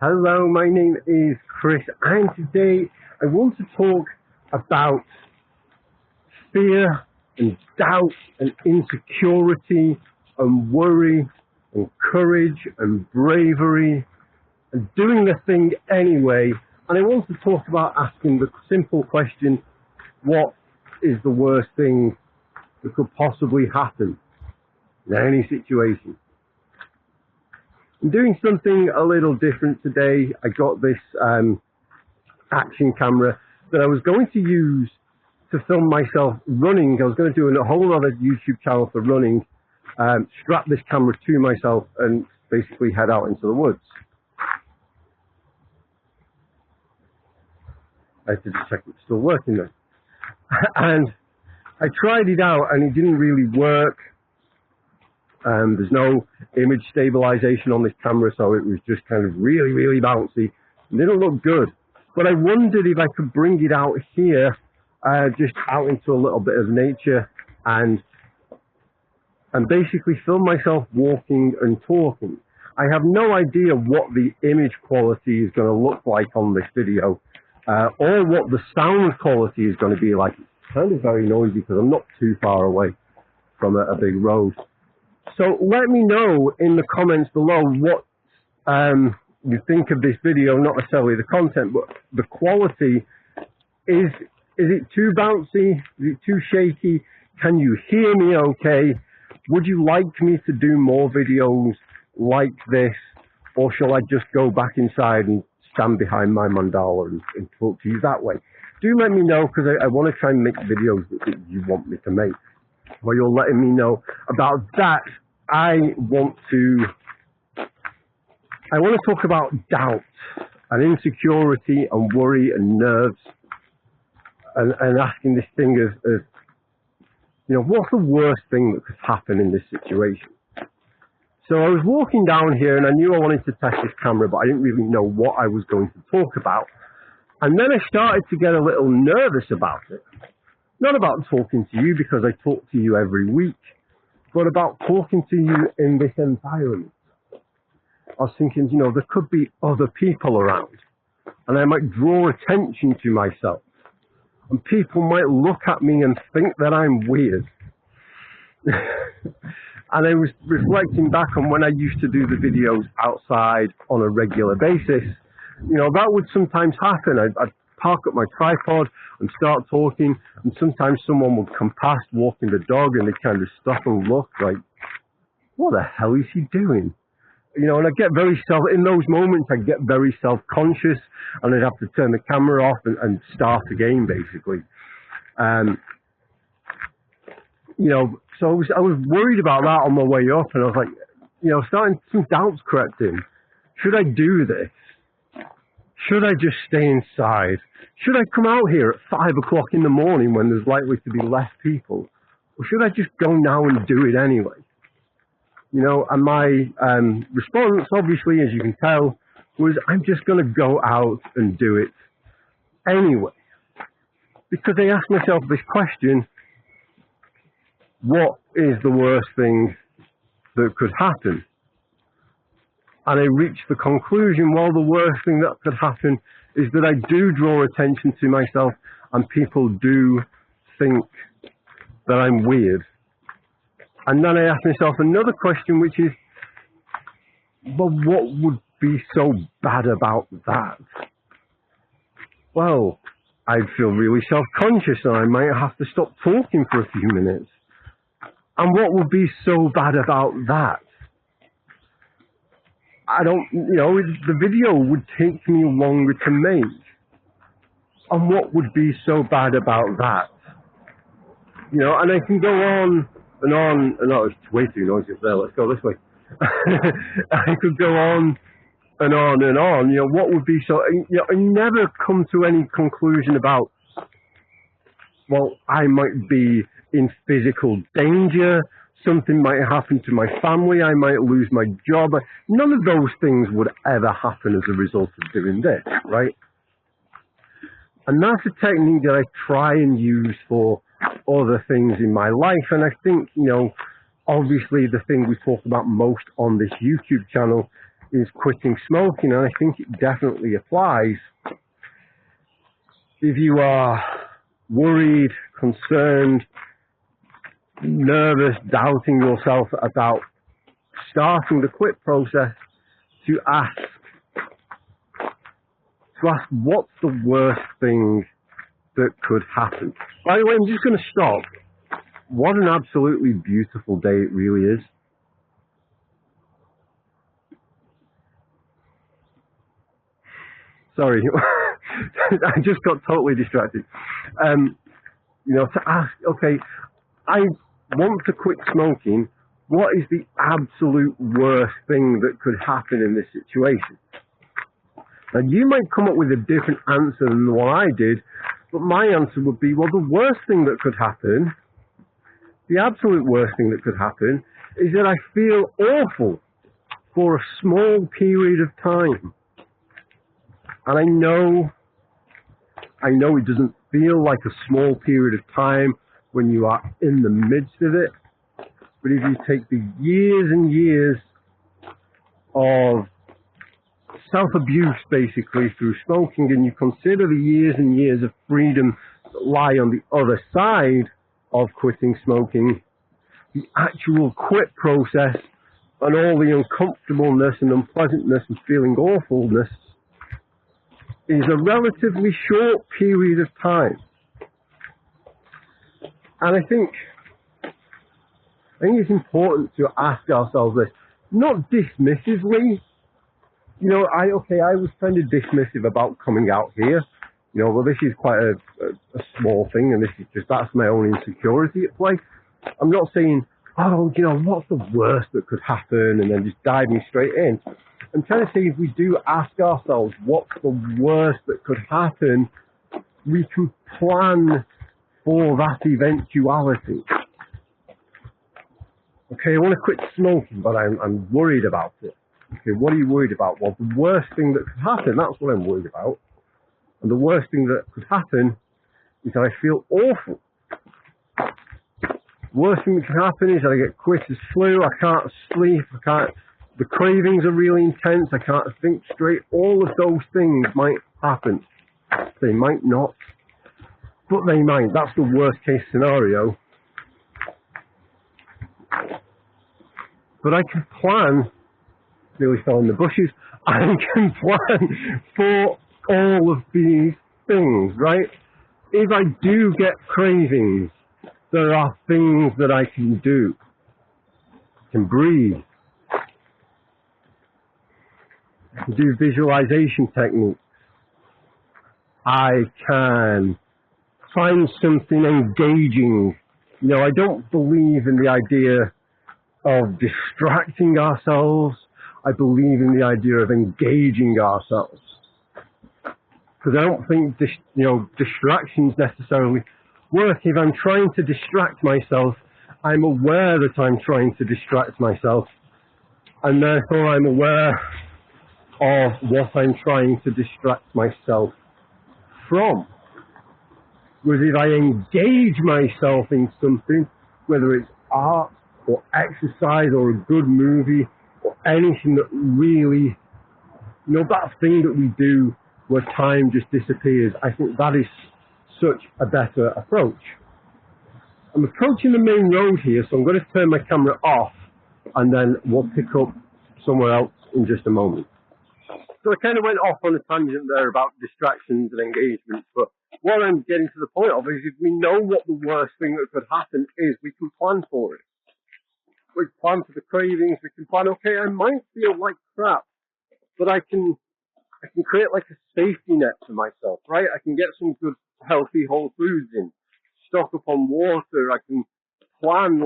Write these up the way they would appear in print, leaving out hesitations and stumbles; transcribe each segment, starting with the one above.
Hello, my name is Chris, and today I want to talk about fear and doubt and insecurity and worry and courage and bravery and doing the thing anyway. And I want to talk about asking the simple question, what is the worst thing that could possibly happen in any situation? I'm doing something a little different today. I got this action camera that I was going to use to film myself running. I was going to do a whole other YouTube channel for running, strap this camera to myself and basically head out into the woods. I had to just check it's still working though. And I tried it out and it didn't really work. There's no image stabilization on this camera, so it was just kind of really bouncy. It didn't look good. But I wondered if I could bring it out here, just out into a little bit of nature and basically film myself walking and talking. I have no idea what the image quality is going to look like on this video, or what the sound quality is going to be like. It's kind of very noisy because I'm not too far away from a big road. So let me know in the comments below what you think of this video, not necessarily the content, but the quality. Is it too bouncy? Is it too shaky? Can you hear me okay? Would you like me to do more videos like this? Or shall I just go back inside and stand behind my mandala and talk to you that way? Do let me know, because I want to try and make videos that you want me to make. Well, you're letting me know about that. I want to talk about doubt and insecurity and worry and nerves, and asking this thing of, what's the worst thing that could happen in this situation? So I was walking down here and I knew I wanted to test this camera, but I didn't really know what I was going to talk about. And then I started to get a little nervous about it. Not about talking to you, because I talk to you every week, but about talking to you in this environment. I was thinking, there could be other people around, and I might draw attention to myself, and people might look at me and think that I'm weird. And I was reflecting back on when I used to do the videos outside on a regular basis. That would sometimes happen. I'd park up my tripod and start talking, and sometimes someone would come past walking the dog and they'd kind of stop and look like, what the hell is he doing? And I get in those moments I get very self-conscious, and I'd have to turn the camera off and start again, basically. So I was worried about that on my way up, and I was like, starting, some doubts crept in. Should I do this? Should I just stay inside? Should I come out here at 5 o'clock in the morning when there's likely to be less people? Or should I just go now and do it anyway? And my response, obviously, as you can tell, was I'm just going to go out and do it anyway. Because I asked myself this question, what is the worst thing that could happen? And I reached the conclusion, well, the worst thing that could happen is that I do draw attention to myself and people do think that I'm weird. And then I asked myself another question, which is, well, what would be so bad about that? Well, I'd feel really self-conscious and I might have to stop talking for a few minutes. And what would be so bad about that? I don't, the video would take me longer to make. And what would be so bad about that? And I can go on and on, and it's way too noisy up there, let's go this way. I could go on and on and on, what would be so, I never come to any conclusion about, well, I might be in physical danger, something might happen to my family, I might lose my job. None of those things would ever happen as a result of doing this, right? And that's a technique that I try and use for other things in my life. And I think, obviously the thing we talk about most on this YouTube channel is quitting smoking, and I think it definitely applies. If you are worried, concerned, nervous, doubting yourself about starting the quit process, to ask what's the worst thing that could happen. By the way, I'm just going to stop. What an absolutely beautiful day it really is. Sorry, I just got totally distracted. To ask, okay, I want to quit smoking. What is the absolute worst thing that could happen in this situation? And you might come up with a different answer than the one I did, but my answer would be, well, the worst thing that could happen, the absolute worst thing that could happen, is that I feel awful for a small period of time. And I know it doesn't feel like a small period of time when you are in the midst of it. But if you take the years and years of self-abuse, basically, through smoking, and you consider the years and years of freedom that lie on the other side of quitting smoking, the actual quit process and all the uncomfortableness and unpleasantness and feeling awfulness is a relatively short period of time. And I think it's important to ask ourselves this, not dismissively. I was kind of dismissive about coming out here. Well, this is quite a small thing, and that's my own insecurity at play. I'm not saying, what's the worst that could happen, and then just diving straight in. I'm trying to say, if we do ask ourselves what's the worst that could happen, we can plan for that eventuality. Okay, I want to quit smoking, but I'm worried about it. Okay, what are you worried about? Well, the worst thing that could happen, that's what I'm worried about. And the worst thing that could happen is that I feel awful. The worst thing that can happen is that I get quick as flu, I can't sleep, the cravings are really intense, I can't think straight. All of those things might happen. They might not, but they might. That's the worst case scenario. But I can plan, really fell in the bushes, I can plan for all of these things, right? If I do get cravings, there are things that I can do. I can breathe. I can do visualization techniques. I can find something engaging. I don't believe in the idea of distracting ourselves. I believe in the idea of engaging ourselves. Because I don't think distractions necessarily work. If I'm trying to distract myself, I'm aware that I'm trying to distract myself, and therefore I'm aware of what I'm trying to distract myself from. Whereas if I engage myself in something, whether it's art or exercise or a good movie or anything that really, that thing that we do where time just disappears, I think that is such a better approach. I'm approaching the main road here, so I'm going to turn my camera off and then we'll pick up somewhere else in just a moment. So I kind of went off on a tangent there about distractions and engagements, but what I'm getting to the point of is if we know what the worst thing that could happen is, we can plan for it. We can plan for the cravings, we can plan, okay, I might feel like crap, but I can create like a safety net for myself, right? I can get some good, healthy, whole foods in, stock up on water, I can plan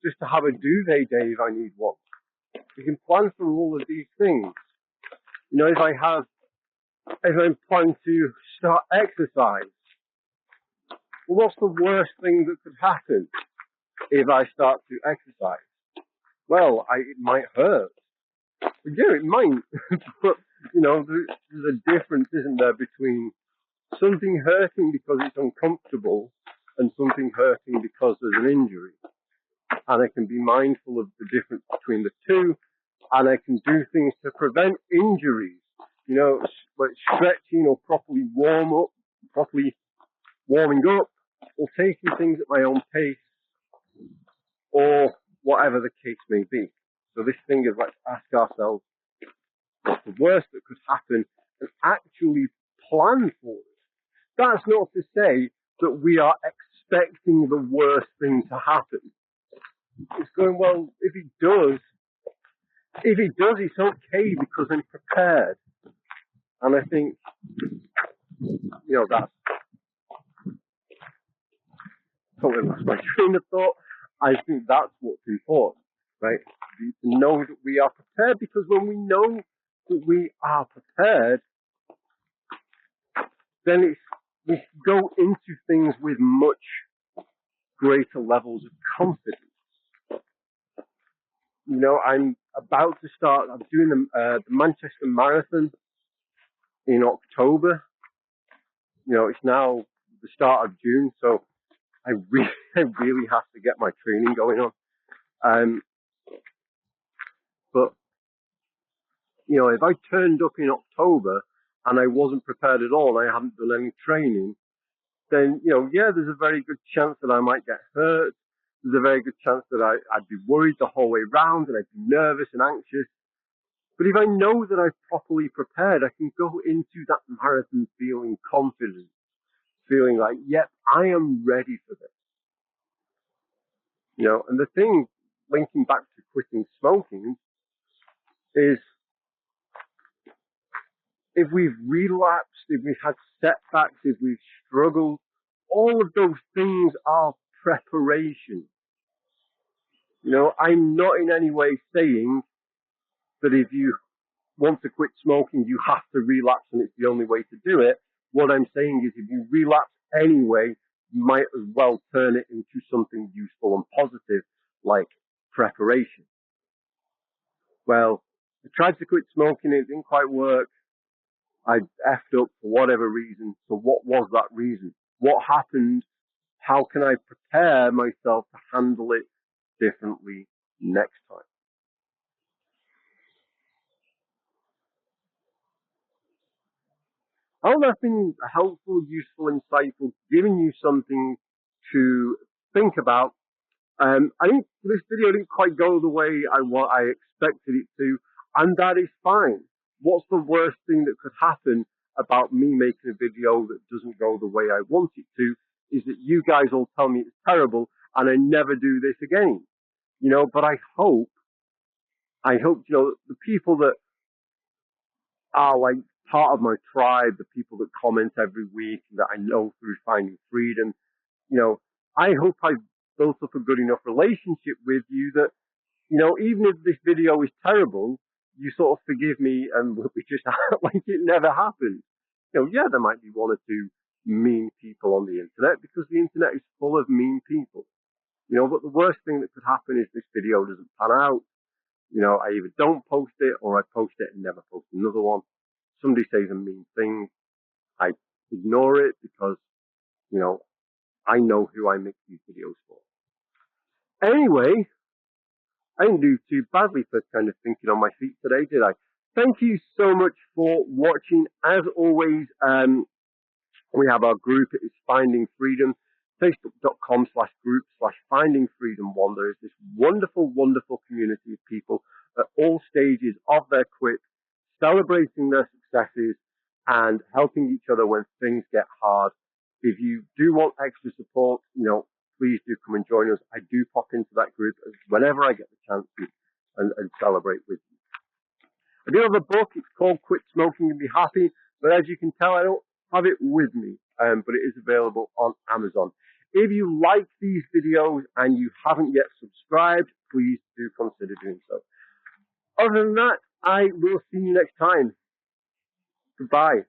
just to have a duvet day if I need one. We can plan for all of these things. If I'm planning to start exercise, well, what's the worst thing that could happen if I start to exercise? Well, it might hurt. Yeah, it might. But, there's a difference, isn't there, between something hurting because it's uncomfortable and something hurting because there's an injury. And I can be mindful of the difference between the two and I can do things to prevent injuries. You know, like stretching or properly warming up, or taking things at my own pace, or whatever the case may be. So this thing is, let's ask ourselves what's the worst that could happen and actually plan for it. That's not to say that we are expecting the worst thing to happen. It's going, well, if it does, it's okay because I'm prepared. And I think, that's totally lost my train of thought. I think that's what's important, right? To know that we are prepared, because when we know that we are prepared, then we go into things with much greater levels of confidence. I'm about to start. I'm doing the Manchester Marathon in October. It's now the start of June, so I really have to get my training going on. But if I turned up in October and I wasn't prepared at all, and I haven't done any training, then there's a very good chance that I might get hurt. There's a very good chance that I'd be worried the whole way round, and I'd be nervous and anxious. But if I know that I've properly prepared, I can go into that marathon feeling confident, feeling like, yep, I am ready for this. And the thing, linking back to quitting smoking, is if we've relapsed, if we've had setbacks, if we've struggled, all of those things are preparation. I'm not in any way saying that if you want to quit smoking, you have to relapse and it's the only way to do it. What I'm saying is if you relapse anyway, you might as well turn it into something useful and positive, like preparation. Well, I tried to quit smoking, it didn't quite work. I effed up for whatever reason. So what was that reason? What happened? How can I prepare myself to handle it differently next time? I hope that's been helpful, useful, insightful, giving you something to think about. I think this video didn't quite go the way I expected it to, and that is fine. What's the worst thing that could happen about me making a video that doesn't go the way I want it to, is that you guys all tell me it's terrible and I never do this again. But I hope, the people that are like part of my tribe, the people that comment every week that I know through Finding Freedom, I hope I've built up a good enough relationship with you that, even if this video is terrible, you sort of forgive me and we just act like it never happened. There might be one or two mean people on the internet because the internet is full of mean people. But the worst thing that could happen is this video doesn't pan out. I either don't post it or I post it and never post another one. Somebody says a mean thing, I ignore it because, I know who I make these videos for. Anyway, I didn't do too badly for kind of thinking on my feet today, did I? Thank you so much for watching. As always, we have our group. It is Finding Freedom, facebook.com/group/findingfreedom1. There is this wonderful, wonderful community of people at all stages of their quit, celebrating their successes and helping each other when things get hard. If you do want extra support, please do come and join us. I do pop into that group whenever I get the chance and celebrate with you. I do have a book. It's called Quit Smoking and Be Happy. But as you can tell, I don't have it with me. But it is available on Amazon. If you like these videos and you haven't yet subscribed, please do consider doing so. Other than that, I will see you next time. Goodbye.